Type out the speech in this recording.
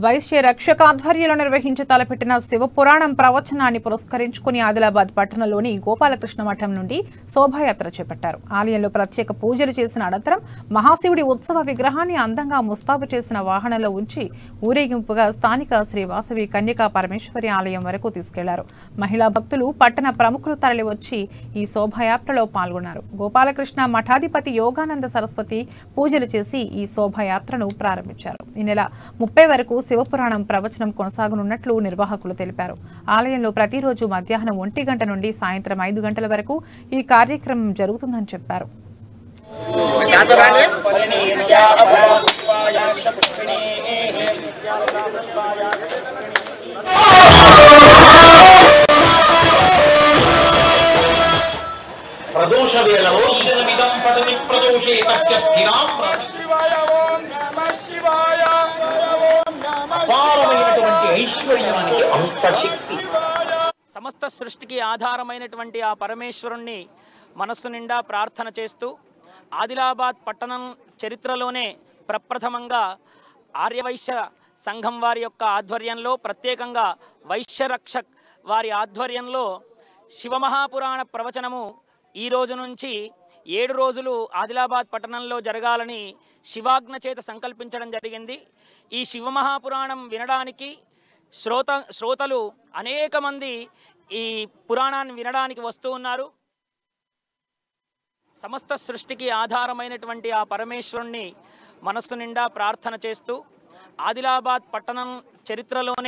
వైశ్య రక్షక ఆధ్వర్యంలో నిర్వహించి తలపెట్టిన శివపురాణం ప్రవచనాన్ని పురస్కరించుకుని ఆదిలాబాద్ పట్టణంలోని గోపాలకృష్ణ మఠం నుండి శోభాయాత్ర చేపట్టారు. ఆలయంలో ప్రత్యేక పూజలు చేసిన అనంతరం మహాశివుడి ఉత్సవ విగ్రహాన్ని అందంగా ముస్తాబు చేసిన వాహనంలో ఉంచి ఊరేగింపుగా స్థానిక శ్రీ వాసవి కన్యకా పరమేశ్వరి ఆలయం వరకు తీసుకెళ్లారు. మహిళా భక్తులు, పట్టణ ప్రముఖులు తరలివచ్చి ఈ శోభాయాత్రలో పాల్గొన్నారు. గోపాలకృష్ణ మఠాధిపతి యోగానంద సరస్వతి పూజలు చేసి ఈ శోభాయాత్రను ప్రారంభించారు. ఈ నెల 30 వరకు శివపురాణం ప్రవచనం కొనసాగనున్నట్లు నిర్వాహకులు తెలిపారు. ఆలయంలో ప్రతిరోజు మధ్యాహ్నం 1 గంట నుండి సాయంత్రం 5 గంటల వరకు ఈ కార్యక్రమం జరుగుతుందని చెప్పారు. సమస్త సృష్టికి ఆధారమైనటువంటి ఆ పరమేశ్వరుణ్ణి మనస్సు నిండా ప్రార్థన చేస్తూ ఆదిలాబాద్ పట్టణం చరిత్రలోనే ప్రప్రథమంగా ఆర్యవైశ్య సంఘం వారి యొక్క ఆధ్వర్యంలో, ప్రత్యేకంగా వైశ్యరక్షక్ వారి ఆధ్వర్యంలో శివమహాపురాణ ప్రవచనము ఈ రోజు నుంచి 7 రోజులు ఆదిలాబాద్ పట్టణంలో జరగాలని శివాజ్ఞ చేత సంకల్పించడం జరిగింది. ఈ శివమహాపురాణం వినడానికి శ్రోతలు అనేక మంది ఈ పురాణాన్ని వినడానికి వస్తూ ఉన్నారు. సమస్త సృష్టికి ఆధారమైనటువంటి ఆ పరమేశ్వరుణ్ణి మనస్సు నిండా ప్రార్థన చేస్తూ ఆదిలాబాద్ పట్టణం చరిత్రలోనే